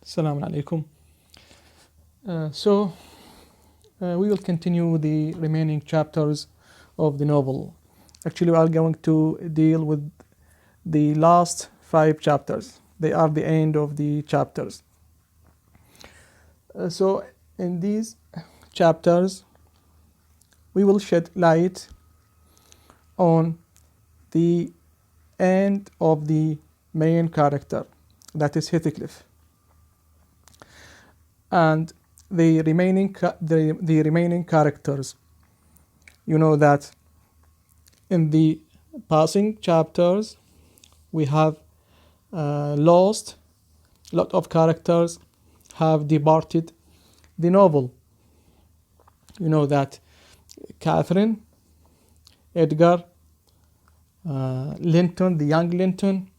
Assalamu alaikum. We will continue the remaining chapters of the novel. Actually, we are going to deal with the last 5 chapters. They are the end of the chapters. So in these chapters, we will shed light on the end of the main character, that is Heathcliff, and the remaining characters. You know that in the passing chapters we have lost a lot of characters, have departed the novel. You know that Catherine, Edgar, Linton, the young Linton,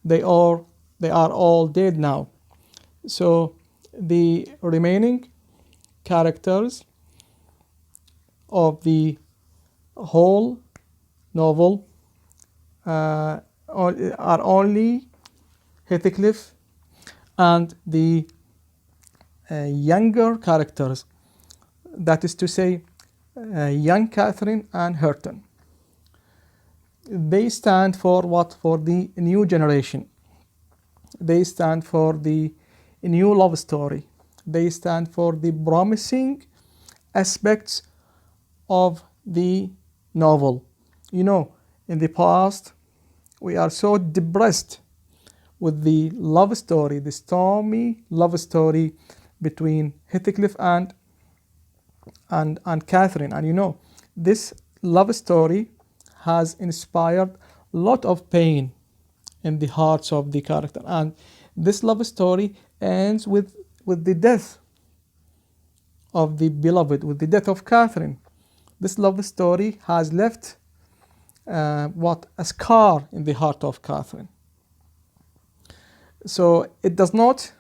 they are all dead now. So the remaining characters of the whole novel are only Heathcliff and the younger characters, that is to say young Catherine and Hareton. They stand for what? For the new generation. They stand for the new love story. They stand for the promising aspects of the novel. You know, in the past, we are so depressed with the love story, the stormy love story between Heathcliff and Catherine. And you know, this love story has inspired a lot of pain in the hearts of the character. And this love story ends with the death of the beloved, with the death of Catherine. This love story has left a scar in the heart of Catherine. So it does not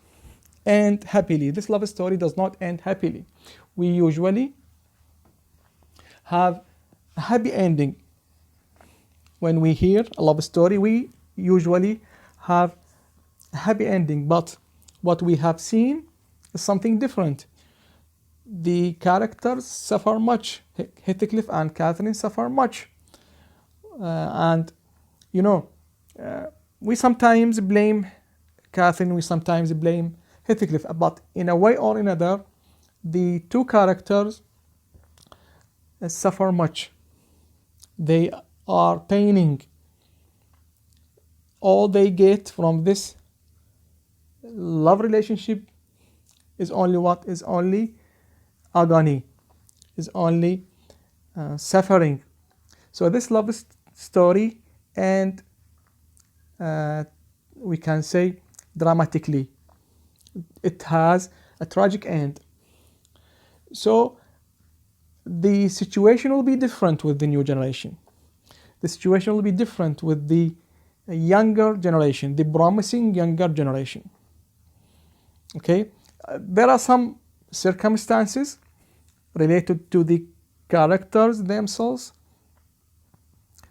end happily. This love story does not end happily. We usually have a happy ending. When we hear a love story, we usually have a happy ending, but what we have seen is something different. The characters suffer much. Heathcliff and Catherine suffer much. And you know, we sometimes blame Catherine, we sometimes blame Heathcliff, but in a way or another, the two characters suffer much. They are paining. All they get from this love relationship is only what? Is only agony, is only suffering. So this love story, and we can say dramatically, it has a tragic end. So the situation will be different with the new generation. The situation will be different with the younger generation, the promising younger generation. Okay, there are some circumstances related to the characters themselves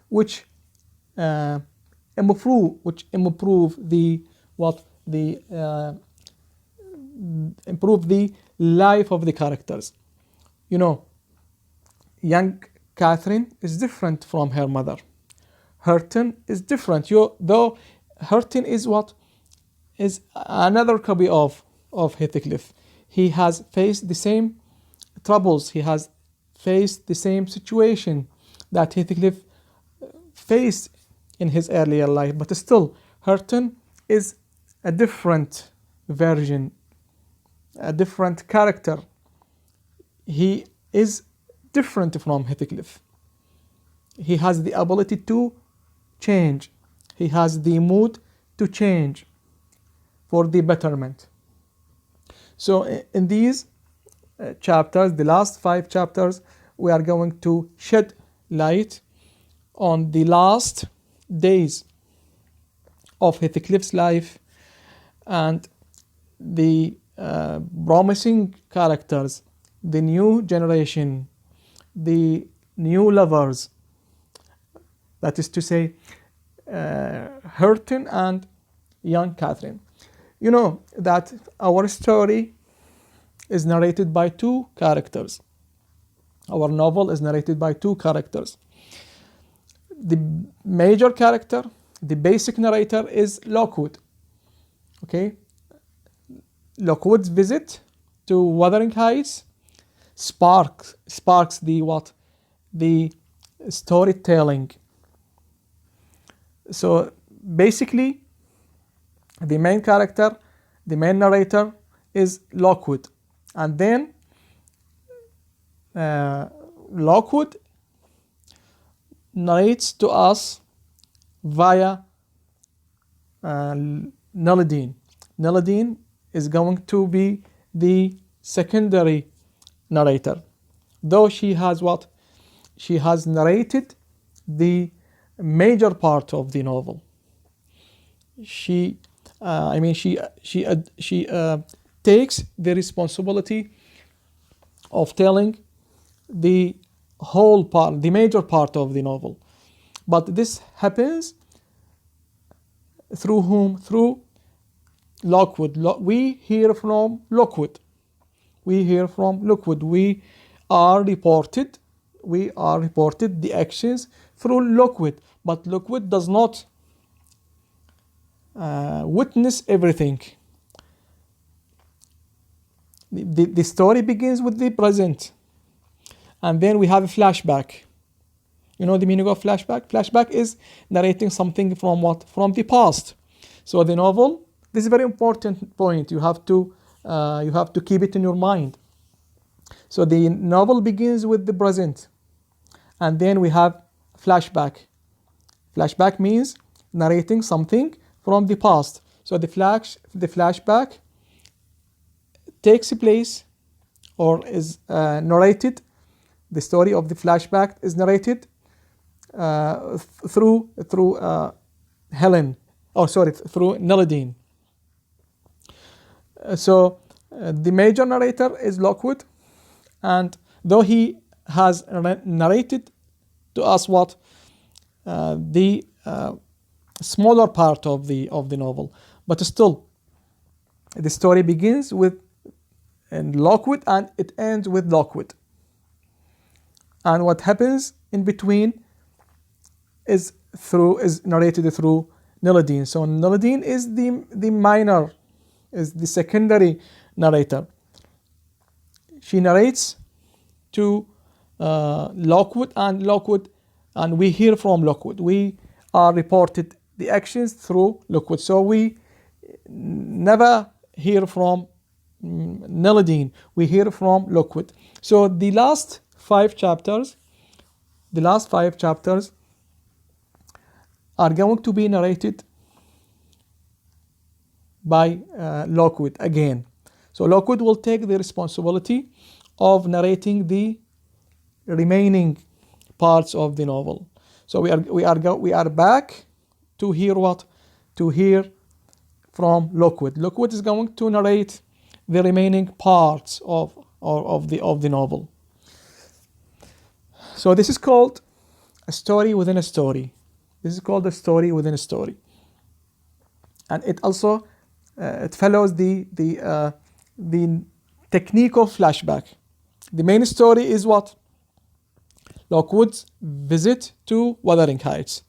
which improve the life of the characters. You know, young Catherine is different from her mother. Hareton is different. Though Hareton is another copy of Heathcliff. He has faced the same troubles. He has faced the same situation that Heathcliff faced in his earlier life. But still, Hareton is a different version, a different character. He is different from Heathcliff. He has the ability to change. He has the mood to change for the betterment. So in these chapters, the last 5 chapters, we are going to shed light on the last days of Heathcliff's life and the promising characters, the new generation, the new lovers, that is to say Hareton and young Catherine. you know that our story is narrated by two characters. Our novel is narrated by two characters. The major character, the basic narrator, is Lockwood. Okay, Lockwood's visit to Wuthering Heights sparks the storytelling. So basically, the main character, the main narrator, is Lockwood, and then Lockwood narrates to us via Nelladine. Nelladine is going to be the secondary narrator, though she has narrated the major part of the novel. She takes the responsibility of telling the whole part, the major part of the novel. But this happens through whom? Through Lockwood. We hear from Lockwood. We are reported the actions through Lockwood, but Lockwood does not witness everything. The story begins with the present, and then we have a flashback. You know the meaning of flashback? Flashback is narrating something from what? From the past. So the novel, this is a very important point. You have to keep it in your mind. So the novel begins with the present, and then we have flashback. Flashback means narrating something from the past. So the flashback takes place, or is narrated. The story of the flashback is narrated through Nelladine. So the major narrator is Lockwood, and though he has narrated to us the smaller part of the novel, but still the story begins with Lockwood and it ends with Lockwood, and what happens in between is narrated through Nelladine. So Nelladine is the minor, is the secondary narrator. She narrates to Lockwood, and we hear from Lockwood. We are reported the actions through Lockwood. So we never hear from Nelladine. We hear from Lockwood. So the last five chapters are going to be narrated by Lockwood again. So Lockwood will take the responsibility of narrating the remaining parts of the novel. So we are back to hear from Lockwood. Lockwood is going to narrate the remaining parts of the novel. So this is called a story within a story. This is called a story within a story, and it also it follows the technique of flashback. The main story is what? Lockwood's visit to Wuthering Heights,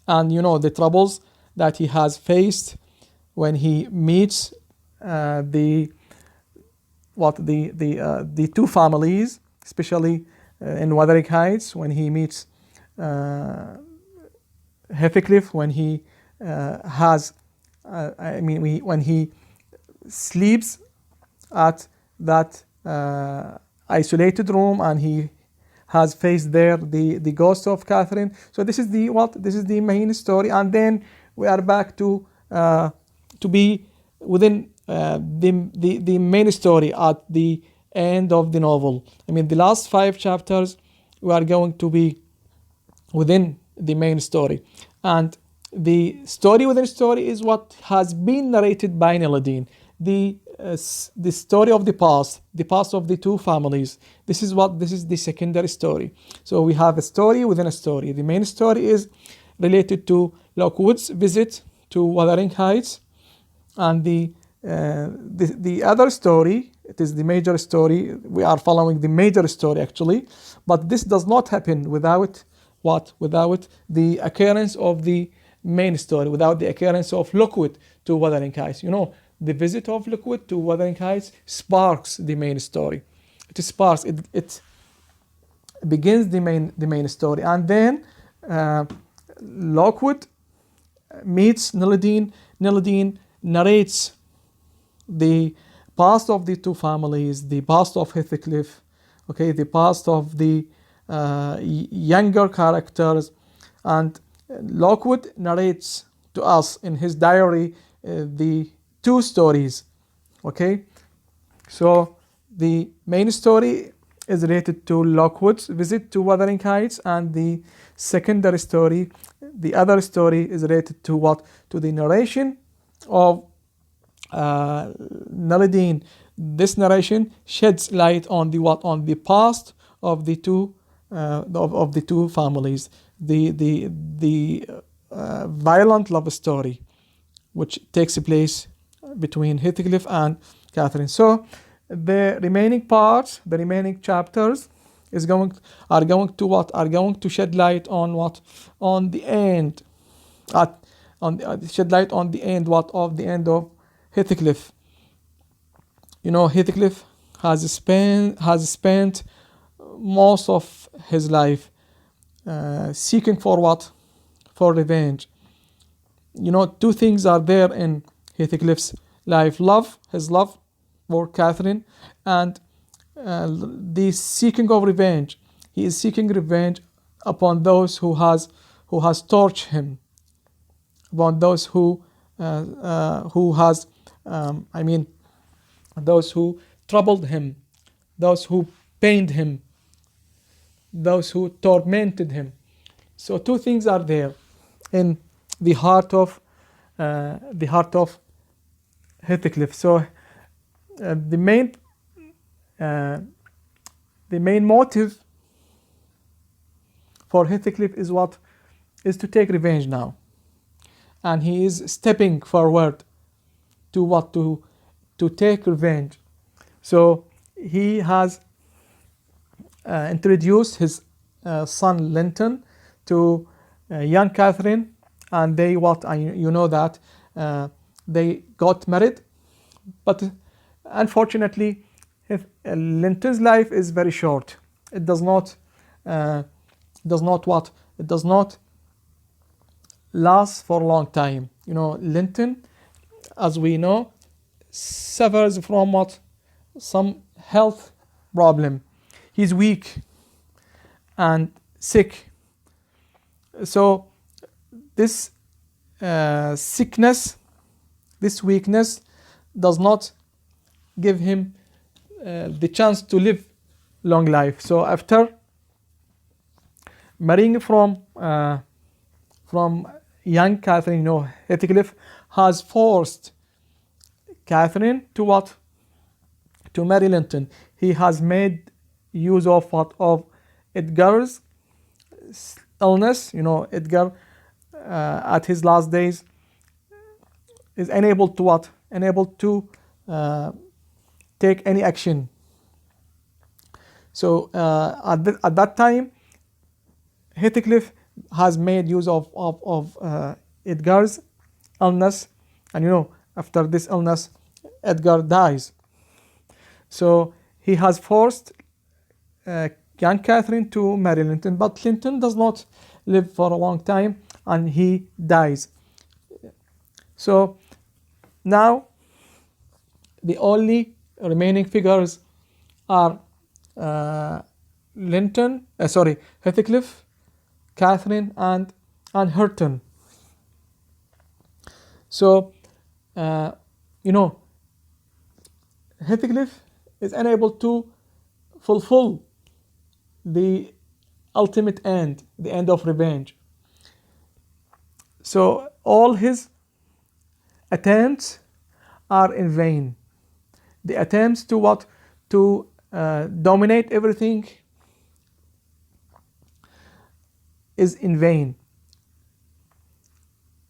and you know the troubles that he has faced when he meets the two families, especially in Wuthering Heights, when he meets Heathcliff, when he when he sleeps at that isolated room, and he has faced there the ghost of Catherine. So this is the main story, and then we are back to be within the main story at the end of the novel. The last 5 chapters we are going to be within the main story, and the story within story is what has been narrated by Nelladine. The story of the past of the two families. This is the secondary story. So we have a story within a story. The main story is related to Lockwood's visit to Wuthering Heights, and the The other story, it is the major story. We are following the major story actually, but this does not happen without what? Without the occurrence of the main story, without the occurrence of Lockwood to Wuthering Heights. You know, the visit of Lockwood to Wuthering Heights sparks the main story. It sparks, it begins the main story, and then Lockwood meets Nilladine. Nilladine narrates the past of the two families, the past of Heathcliff, okay, the past of the younger characters, and Lockwood narrates to us in his diary the two stories, okay. So the main story is related to Lockwood's visit to Wuthering Heights, and the secondary story, the other story, is related to what? To the narration of Nilladine. This narration sheds light on the what? On the past of the two of the two families, the violent love story which takes place between Heathcliff and Catherine. So the remaining parts, the remaining chapters are going to what? Are going to shed light on what? On the end, shed light on the end what? Of the end of Heathcliff. You know, Heathcliff has spent most of his life seeking for what? For revenge. You know, two things are there in Heathcliff's life: his love for Catherine, and the seeking of revenge. He is seeking revenge upon those who has tortured him, upon those who has those who troubled him, those who pained him, those who tormented him. So two things are there in the heart of Heathcliff. So the main motive for Heathcliff is what? Is to take revenge now, and he is stepping forward to what? To take revenge. So he has introduced his son Linton to young Catherine, and they you know that they got married, but unfortunately Linton's life is very short. It does not last for a long time. You know, Linton, as we know, suffers from what? Some health problem. He's weak and sick. So this sickness, this weakness does not give him the chance to live long life. So after marrying from young Catherine, you know, Heathcliff has forced Catherine to what? To marry Linton. He has made use of what? Of Edgar's illness. You know, Edgar at his last days is unable to what? Unable to take any action. So at that time, Heathcliff has made use of Edgar's illness, and you know, after this illness, Edgar dies. So he has forced young Catherine to marry Linton, but Linton does not live for a long time, and he dies. So now the only remaining figures are Heathcliff, Catherine, and Hurton. So you know, Heathcliff is unable to fulfill the ultimate end, the end of revenge. So all his attempts are in vain. The attempts to what? To dominate everything is in vain.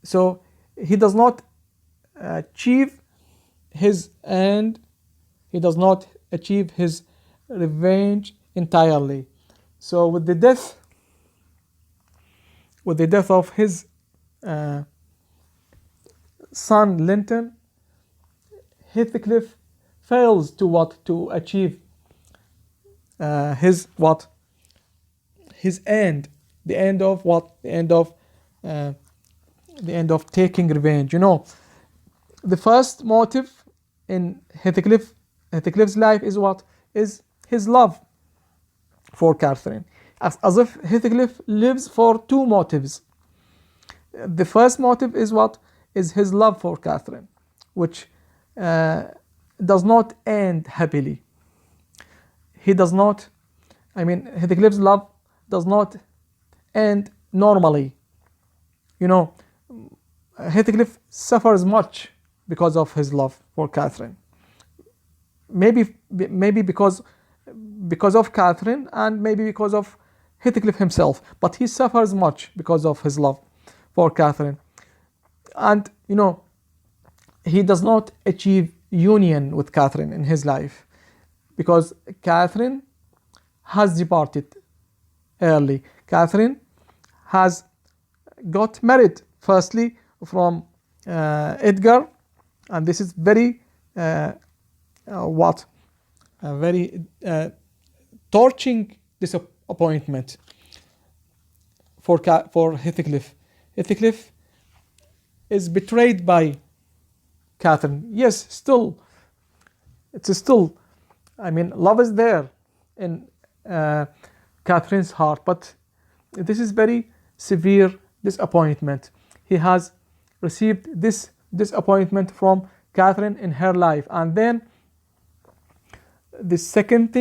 So he does not achieve his end. He does not achieve his revenge entirely. So with the death of his son Linton, Heathcliff fails to achieve his end, the end of taking revenge. The first motive in Heathcliff's life is his love for Catherine, as if Heathcliff lives for two motives. The first motive is his love for Catherine, which does not end happily. Heathcliff's love does not end normally. Heathcliff suffers much because of his love for Catherine. Maybe because of Catherine, and maybe because of Heathcliff himself, but he suffers much because of his love for Catherine. And he does not achieve union with Catherine in his life, because Catherine has departed early. Catherine has got married firstly from Edgar, and this is very torching disappointment for Heathcliff. Heathcliff is betrayed by Catherine. Yes, still, love is there in Catherine's heart, but this is very severe disappointment. He has received this disappointment from Catherine in her life, and then the second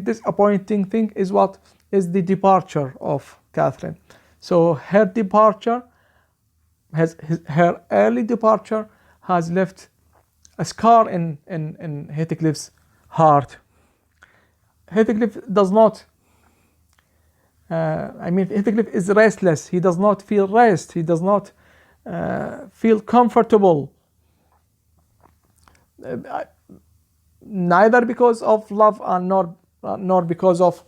disappointing thing is the departure of Catherine. So her departure, her early departure, has left a scar in Heathcliff's heart. Heathcliff does not. Heathcliff is restless. He does not feel rest. He does not feel comfortable. Neither because of love, and nor because of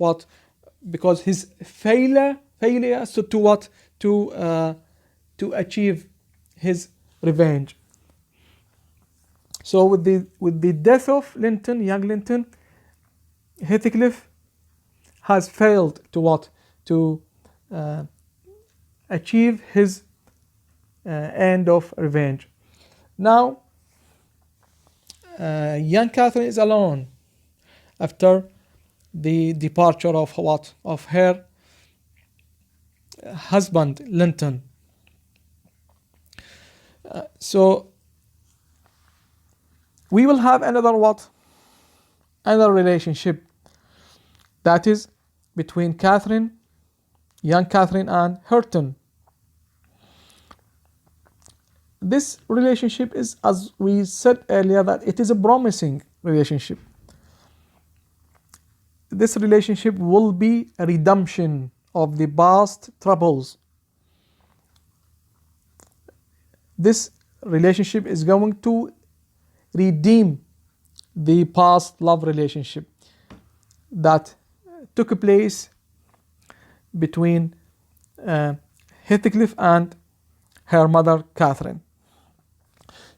because his failure to achieve his revenge. So with the death of young Linton, Heathcliff has failed to achieve his end of revenge. Now, young Catherine is alone after the departure of her husband Linton. So we will have another relationship, that is between young Catherine and Hareton. This relationship is, as we said earlier, that it is a promising relationship. This relationship will be a redemption of the past troubles. This relationship is going to redeem the past love relationship that took place between Heathcliff and her mother Catherine.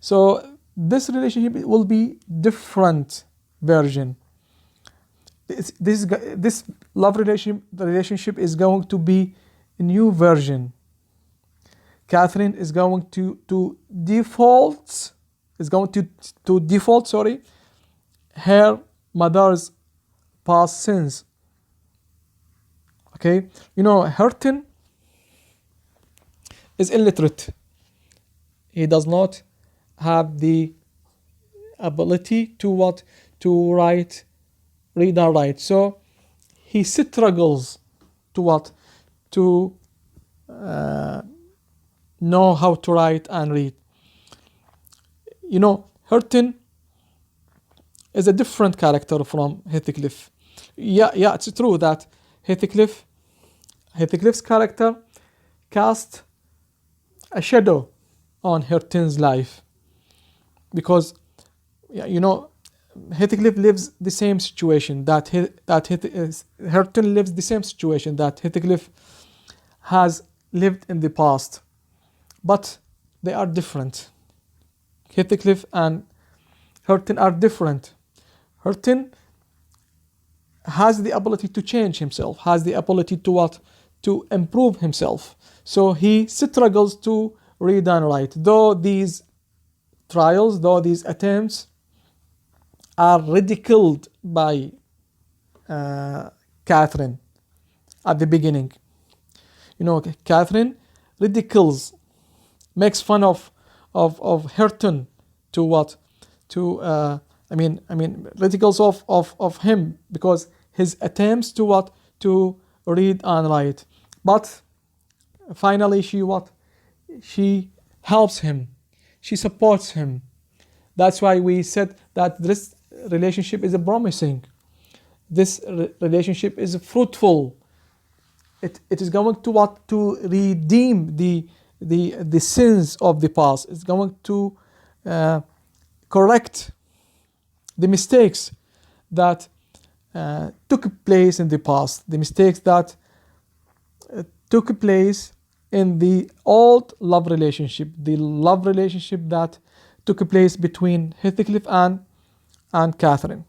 So this relationship will be different version. This love relationship is going to be a new version. Catherine is going to default her mother's past sins. Okay, Hareton is illiterate. He does not have the ability to read and write. So he struggles to know how to write and read. Hareton is a different character from Heathcliff. Yeah, it's true that Heathcliff's character cast a shadow on Hareton's life, because you know, Heathcliff lives the same situation that Hurton lives the same situation that Heathcliff has lived in the past, but they are different. Heathcliff and Hurton are different. Hurton has the ability to change himself, has the ability to what? To improve himself. So he struggles to read and write. Though these trials, though these attempts are ridiculed by Catherine at the beginning. You know, Catherine ridicules, makes fun of Hurton to what? To ridicules of him because his attempts to what? To read and write. But finally she what? She helps him. She supports him. That's why we said that this relationship is promising. This relationship is fruitful. It is going to what? To redeem the sins of the past. It's going to correct the mistakes that took place in the past, the mistakes that took place in the old love relationship, the love relationship that took place between Heathcliff and Catherine.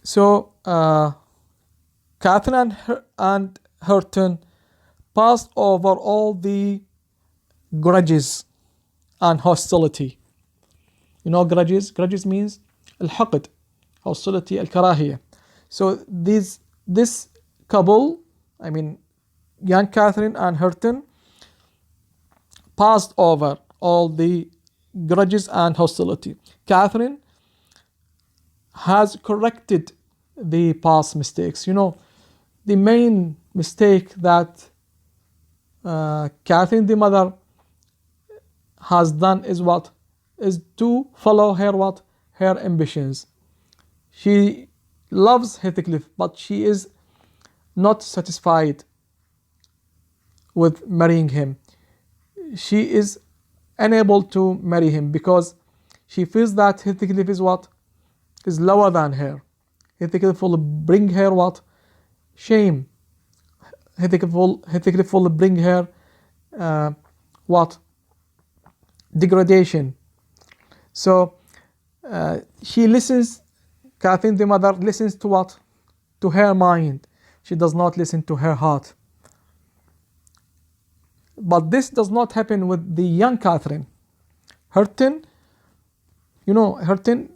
So Catherine and Hurton passed over all the grudges and hostility. You know grudges? Grudges means al-haqd, hostility, al-karahiyah. So this couple, young Catherine and Hurton, passed over all the grudges and hostility. Catherine has corrected the past mistakes. You know, the main mistake that Catherine the mother has done is what? Is to follow her what? Her ambitions. She loves Heathcliff, but she is not satisfied with marrying him. She is unable to marry him because she feels that Heathcliff is what? Is lower than her. Heathcliff will bring her what? Shame. Heathcliff will bring her what? Degradation. So she listens, Catherine the mother listens to what? To her mind. She does not listen to her heart. But this does not happen with the young Catherine. Hurton, Hurton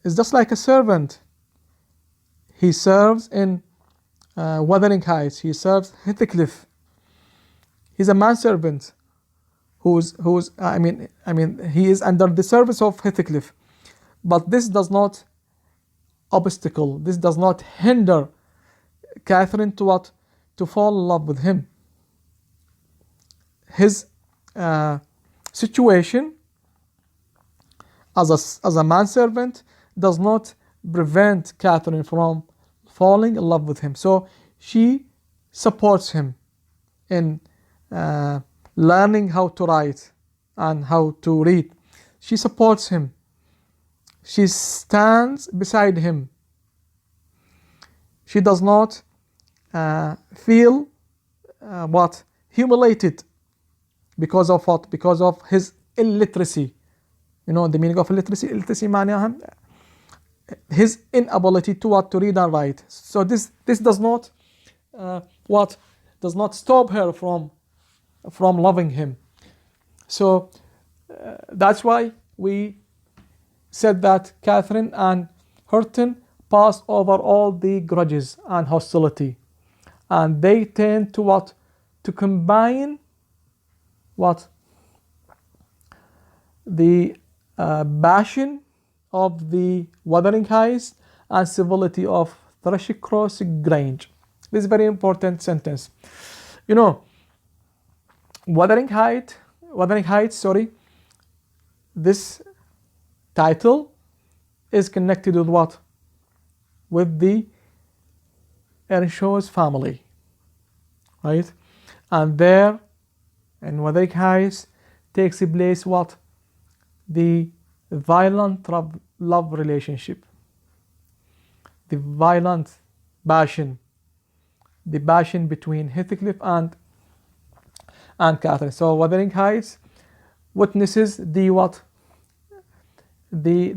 is just like a servant. He serves in Wuthering Heights. He serves Heathcliff. He's a manservant he is under the service of Heathcliff. But this does not this does not hinder Catherine to what? To fall in love with him. His situation as a manservant does not prevent Catherine from falling in love with him. So she supports him in learning how to write and how to read. She supports him. She stands beside him. She does not feel humiliated because of what? Because of his illiteracy. You know the meaning of illiteracy? Illiteracy معناها his inability to what? To read and write. So this does not does not stop her from loving him. So that's why we said that Catherine and Hurton passed over all the grudges and hostility, and they tend to what? To combine what? The passion of the Wuthering Heights and civility of Thrushcross Grange. This is a very important sentence. You know, Wuthering Heights, this title is connected with what? With the Earnshaw's family, right? And there in Wuthering Heights takes place what? the violent love relationship, the violent passion, the passion between Heathcliff and Catherine. So Wuthering Heights witnesses the what? The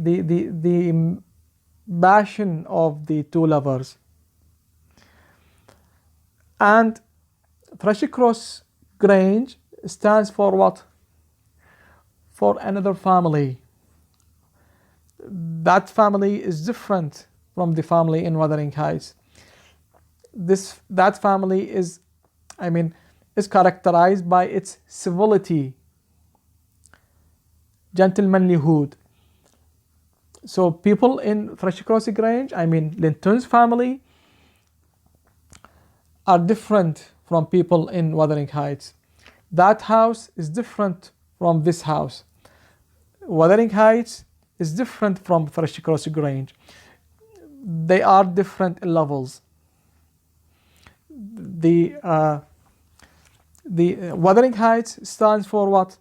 passion of the two lovers. And Thrushcross Grange stands for what? For another family. That family is different from the family in Wuthering Heights. That family is characterized by its civility, gentlemanlyhood. So people in Thrushcross Grange, Linton's family, are different from people in Wuthering Heights. That house is different from this house. Wuthering Heights is different from Thrushcross Grange. They are different levels. The Wuthering Heights stands for what?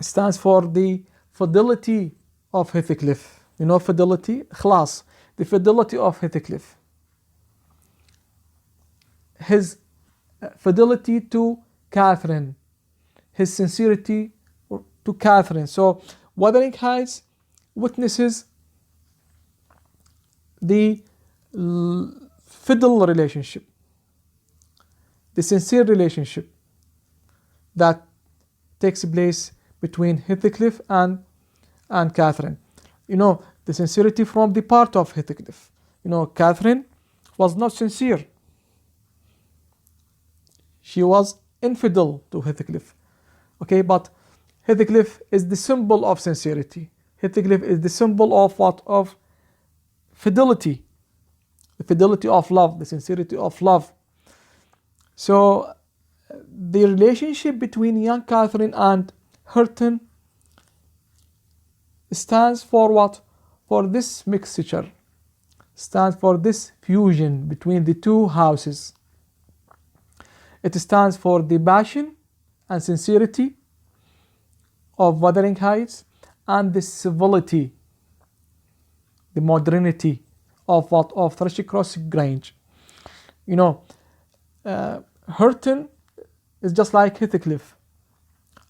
Stands for the fidelity of Heathcliff. You know fidelity? Ikhlas. The fidelity of Heathcliff. His fidelity to Catherine. His sincerity to Catherine. So Wuthering Heights witnesses the fidel relationship, the sincere relationship that takes place between Heathcliff and Catherine. You know, the sincerity from the part of Heathcliff. You know, Catherine was not sincere. She was infidel to Heathcliff. Okay, but Heathcliff is the symbol of sincerity. Heathcliff is the symbol of what? Of fidelity. The fidelity of love, the sincerity of love. So the relationship between young Catherine and Hareton stands for what? For this mixture, stands for this fusion between the two houses. It stands for the passion and sincerity of Wuthering Heights and the civility, the modernity of what? Of Thrushcross Grange. You know, Hareton is just like Heathcliff.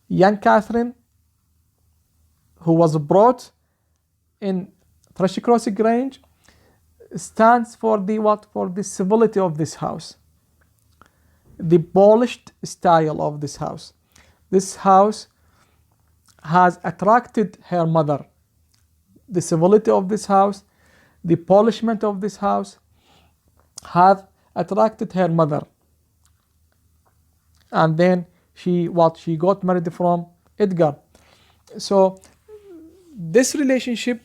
Young Catherine, who was brought in Thrushcross Grange, stands for the what? For the civility of this house, the polished style of this house. This house has attracted her mother. The civility of this house, the polishment of this house have attracted her mother. And then she got married from Edgar. So this relationship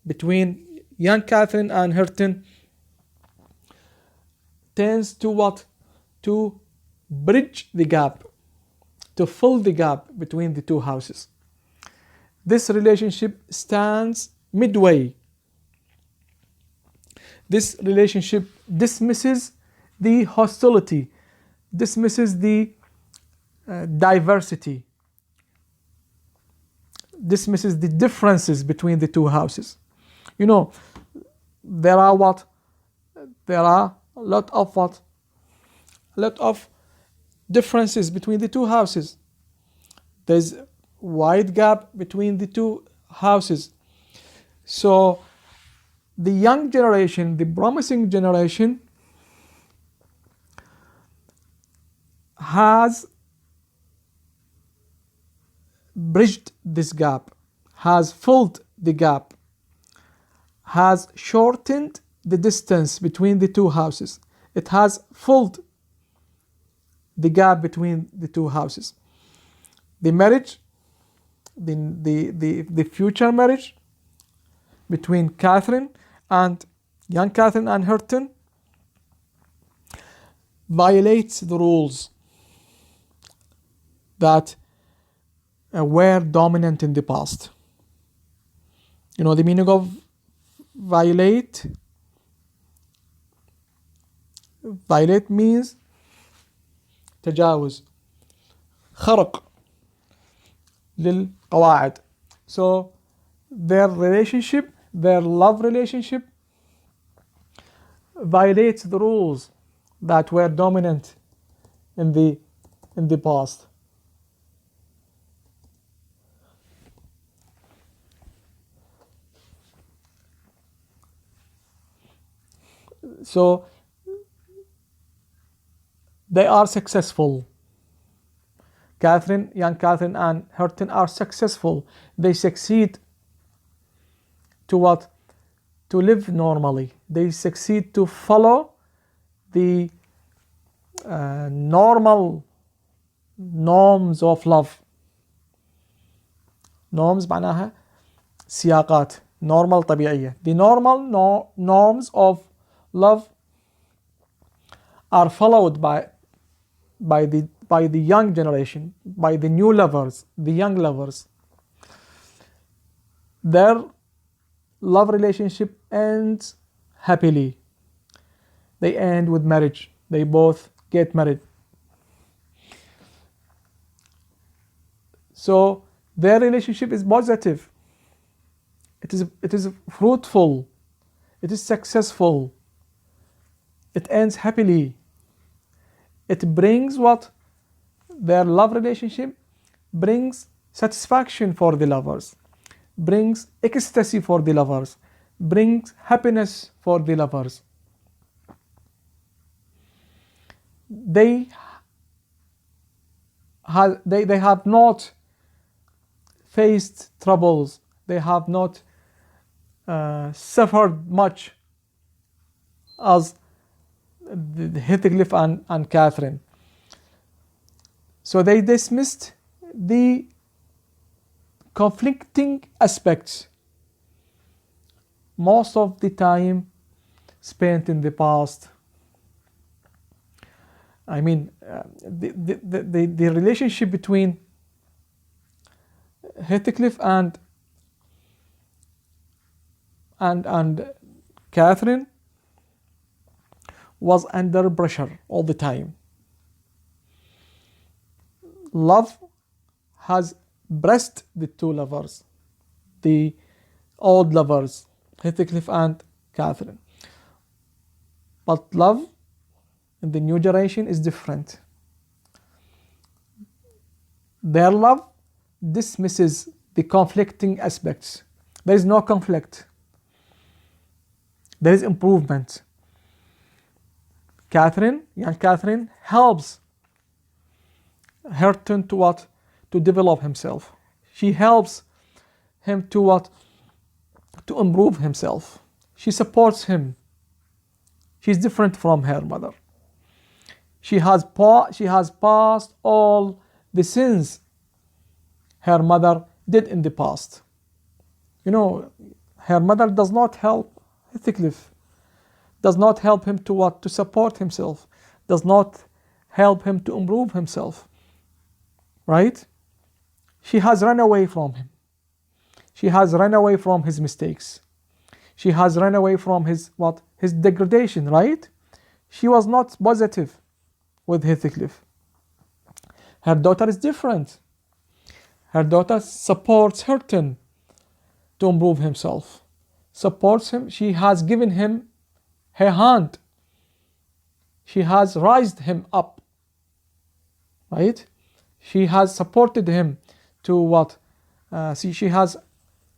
between young Catherine and Hareton tends to what? To bridge the gap, to fill the gap between the two houses. This relationship stands midway. This relationship dismisses the hostility, dismisses the diversity, dismisses the differences between the two houses. You know, there are what? There are a lot of what? A lot of differences between the two houses. There's a wide gap between the two houses. So the young generation, the promising generation, has bridged this gap, has filled the gap, has shortened the distance between the two houses. It has filled the gap between the two houses. The marriage, the future marriage between Catherine and young Catherine and Hareton violates the rules that were dominant in the past. You know the meaning of violate? Violate means تجاوز, خرق. للقواعد. So their relationship, their love relationship violates the rules that were dominant in the past. So they are successful. Young Catherine and Hurton are successful. They succeed to what? To live normally. They succeed to follow the normal norms of love. norms معناها سياقات. normal طبيعية. The normal norms of love are followed by the young generation, by the new lovers, the young lovers. Their love relationship ends happily. They end with marriage. They both get married. So their relationship is positive. It is fruitful. It is successful. It ends happily. It brings what? Their love relationship brings satisfaction for the lovers, brings ecstasy for the lovers, brings happiness for the lovers. They have not faced troubles. They have not suffered much as Heathcliff and Catherine. So they dismissed the conflicting aspects most of the time spent in the past. I mean, the relationship between Heathcliff and Catherine was under pressure all the time. Love has pressed the two lovers, the old lovers, Heathcliff and Catherine. But love in the new generation is different. Their love dismisses the conflicting aspects. There is no conflict. There is improvement. Young Catherine helps Hurton to what? To develop himself. She helps him to what? To improve himself. She supports him. She's different from her mother. She has passed all the sins her mother did in the past. You know, her mother does not help Heathcliff, does not help him to what? To support himself, does not help him to improve himself. Right? She has run away from him. She has run away from his mistakes. She has run away from his what? His degradation, right? She was not positive with Heathcliff. Her daughter is different. Her daughter supports Hurton to improve himself. Supports him. She has given him her hand. She has raised him up. Right? She has supported him to what? She has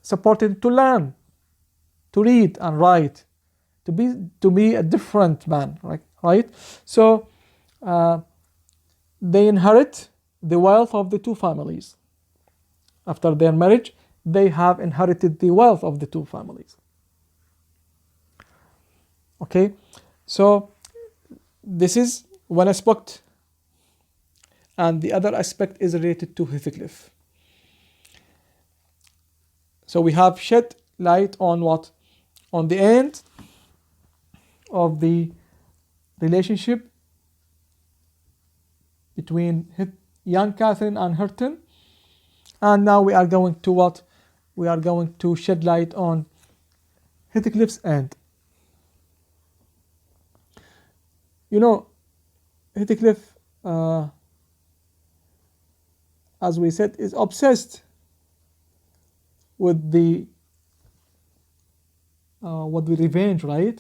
supported to learn, to read and write, to be a different man, right? So they inherit the wealth of the two families. After their marriage, they have inherited the wealth of the two families. Okay, so this is one aspect, and the other aspect is related to Heathcliff. So we have shed light on what? On the end of the relationship between young Catherine and Hurton. And now we are going to what? We are going to shed light on Heathcliff's end. You know, Heathcliff, as we said, is obsessed with the revenge, right?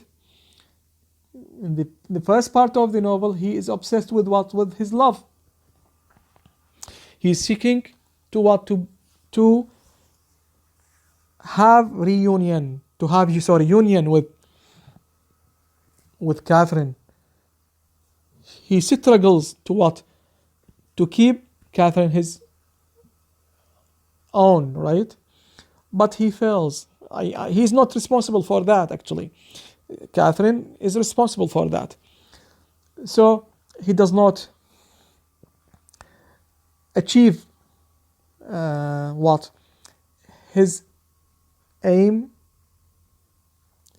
In the first part of the novel, he is obsessed with what? With his love. He's seeking to what? To have union with Catherine. He struggles to what? To keep Catherine his own, right? But he fails. He's not responsible for that, actually. Catherine is responsible for that. So he does not achieve what? His aim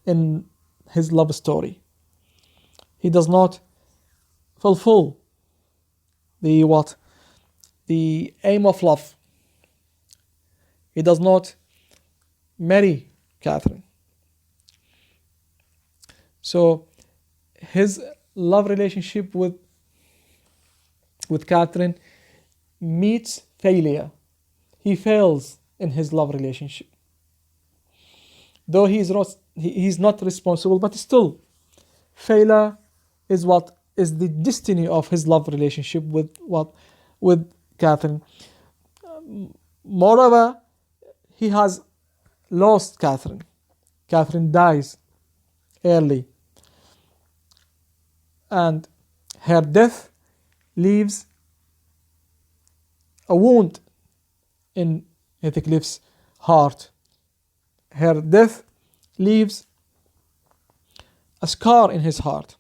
in his love story. He does not fulfill the aim of love. He does not marry Catherine. So his love relationship with Catherine meets failure. He fails in his love relationship. Though he is not responsible, but still, failure is what is the destiny of his love relationship with Catherine. Moreover, he has lost Catherine. Catherine dies early, and her death leaves a wound in Heathcliff's heart. Her death leaves a scar in his heart.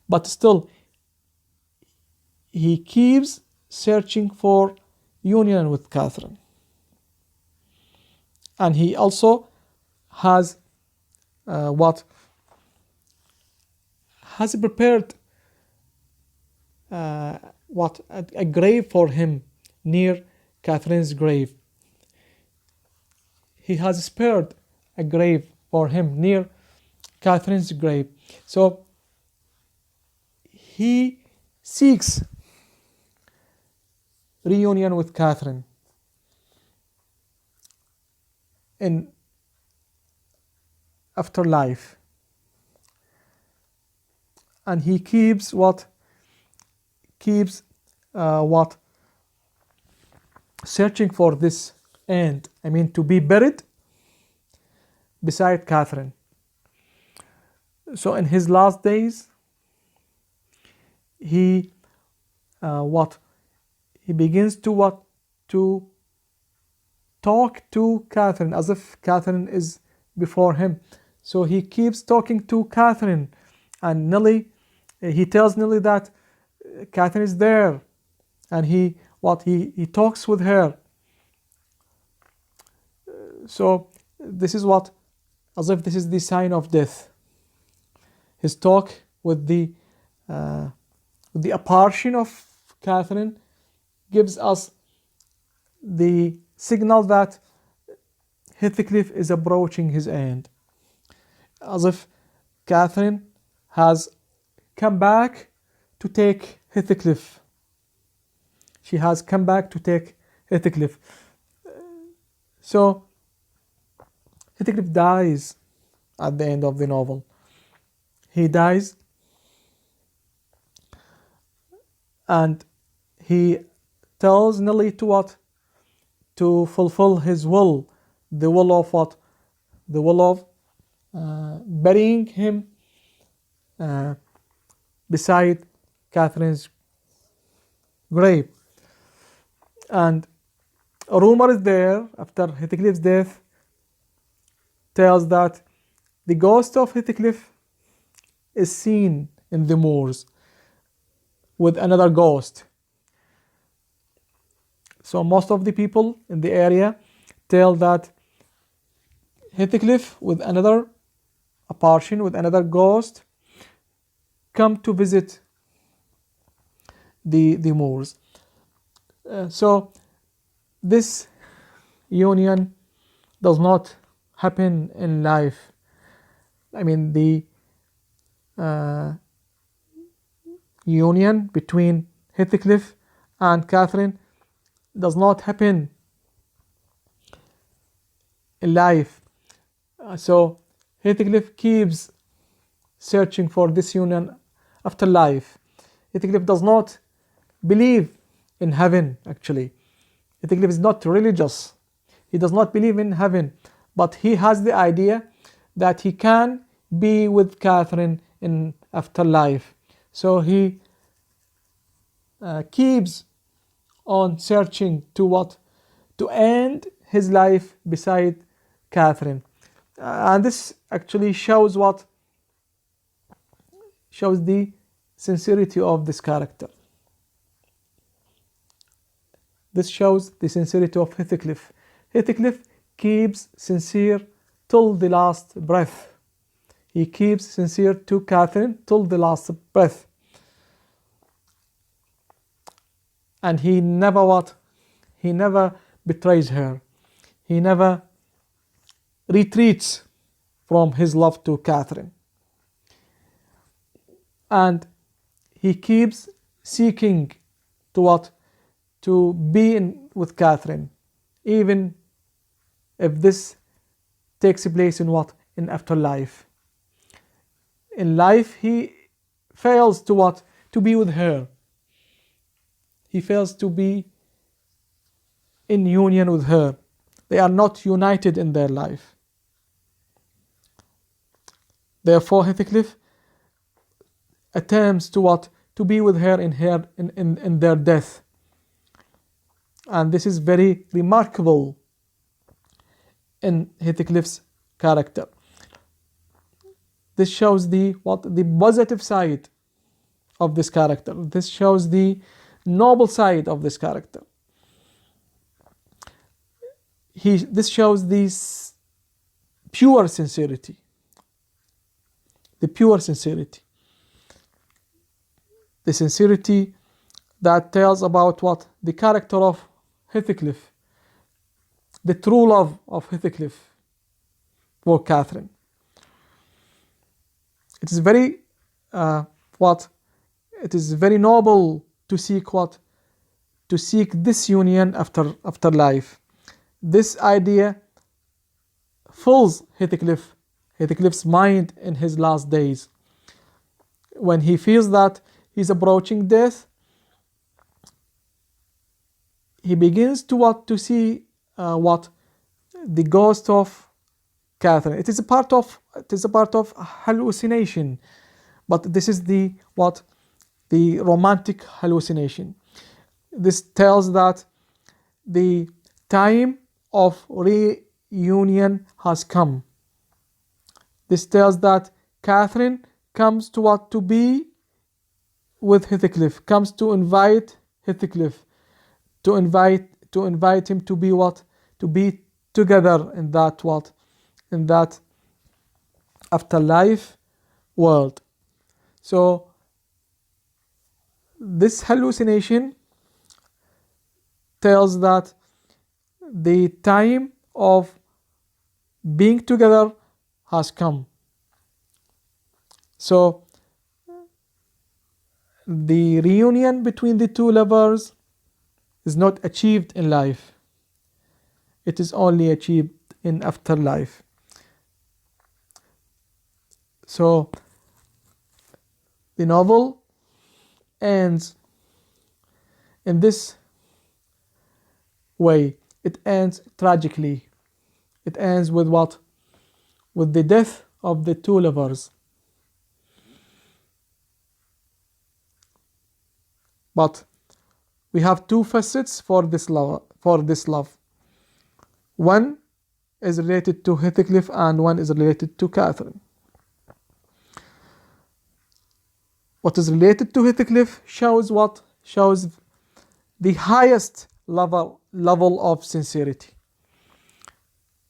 But still, he keeps searching for union with Catherine. And he also has has prepared a grave for him near Catherine's grave. He has spared a grave for him near Catherine's grave. So he seeks reunion with Catherine in afterlife, and he keeps searching for this end. I mean, to be buried beside Catherine. So in his last days, he begins to talk to Catherine as if Catherine is before him. So he keeps talking to Catherine, and he tells Nellie that Catherine is there, and he talks with her. So this is as if this is the sign of death. His talk with the apparition of Catherine gives us the signal that Heathcliff is approaching his end, as if Catherine has come back to take Heathcliff. She has come back to take Heathcliff. So Heathcliff dies at the end of the novel. He dies, and he tells Nellie to fulfill his will, the will of the will of burying him beside Catherine's grave. And a rumor is there after Heathcliff's death tells that the ghost of Heathcliff is seen in the moors with another ghost. So most of the people in the area tell that Heathcliff with another apparition, with another ghost, come to visit the moors. So this union does not happen in life. I mean, the union between Heathcliff and Catherine does not happen in life. So Heathcliff keeps searching for this union after life. Heathcliff does not believe in heaven, actually. Heathcliff is not religious. He does not believe in heaven, but he has the idea that he can be with Catherine in afterlife. So he keeps on searching to what? To end his life beside Catherine. And this actually shows what? Shows the sincerity of this character. This shows the sincerity of Heathcliff. Heathcliff keeps sincere till the last breath. He keeps sincere to Catherine till the last breath. And he never what? He never betrays her. He never retreats from his love to Catherine. And he keeps seeking to what? To be with Catherine, even if this takes place in what? In afterlife. In life he fails to what? To be with her. He fails to be in union with her. They are not united in their life. Therefore Heathcliff attempts to what? To be with her in their death. And this is very remarkable in Heathcliff's character. This shows the positive side of this character. This shows the noble side of this character. This shows this pure sincerity. The pure sincerity. The sincerity that tells about what? The character of Heathcliff. The true love of Heathcliff for Catherine. It is very It is very noble to seek what? To seek this union after life. This idea fills Heathcliff's mind in his last days. When he feels that he's approaching death, he begins to see the ghost of Catherine. It is a part of hallucination, but this is the romantic hallucination. This tells that the time of reunion has come. This tells that Catherine comes to be with Heathcliff, comes to invite Heathcliff, to invite him to be to be together in that afterlife world. So this hallucination tells that the time of being together has come. So the reunion between the two lovers is not achieved in life. It is only achieved in afterlife. So the novel ends in this way. It ends tragically. It ends with what? With the death of the two lovers. But we have two facets for this love. One is related to Heathcliff and one is related to Catherine. What is related to Heathcliff shows what? Shows the highest level of sincerity.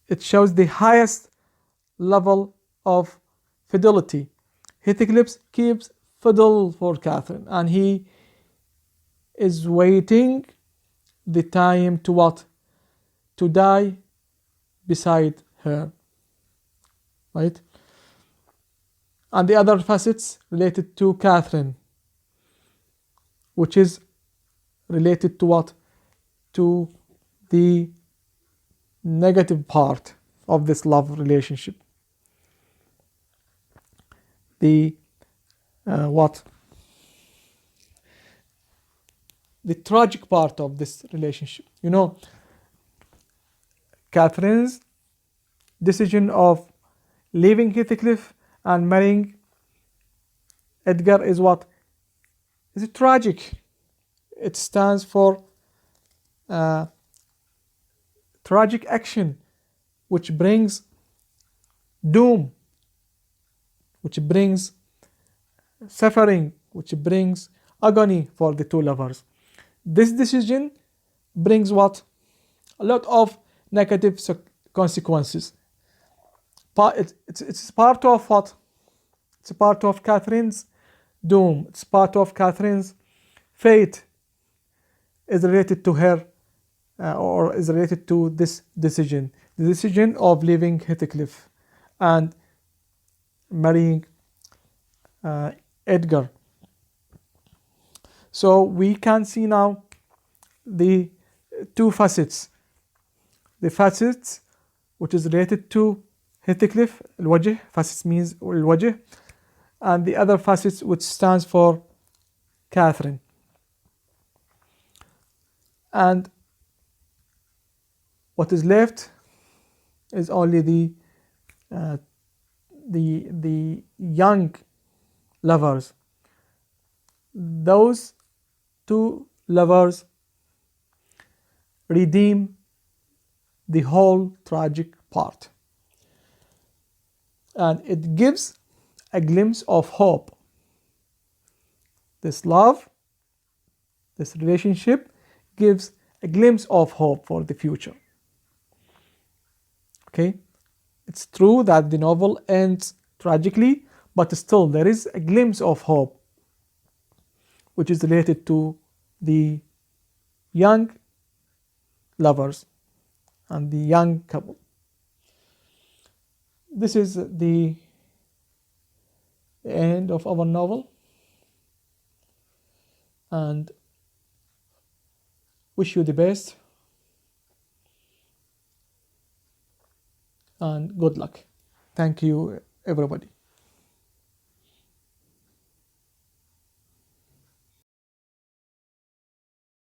It shows the highest level of fidelity. Heathcliff keeps fiddle for Catherine, and he is waiting the time to what? To die beside her. Right? And the other facets related to Catherine, which is related to what? To the negative part of this love relationship. The tragic part of this relationship, Catherine's decision of leaving Heathcliff and marrying Edgar is what? Is it tragic? It stands for tragic action, which brings doom, which brings suffering, which brings agony for the two lovers. This decision brings what? A lot of negative consequences. It's part of what? It's part of Catherine's doom. It's part of Catherine's fate is related to her or is related to this decision. The decision of leaving Heathcliff and marrying Edgar. So we can see now the two facets. The facets which is related to Heathcliff, الوجه, facets means الوجه, and the other facets which stands for Catherine. And what is left is only the young lovers. Those two lovers redeem the whole tragic part, and it gives a glimpse of hope. This love, this relationship gives a glimpse of hope for the future. Okay, it's true that the novel ends tragically, but still there is a glimpse of hope which is related to the young lovers and the young couple. This is the end of our novel, and wish you the best and good luck. Thank you, everybody.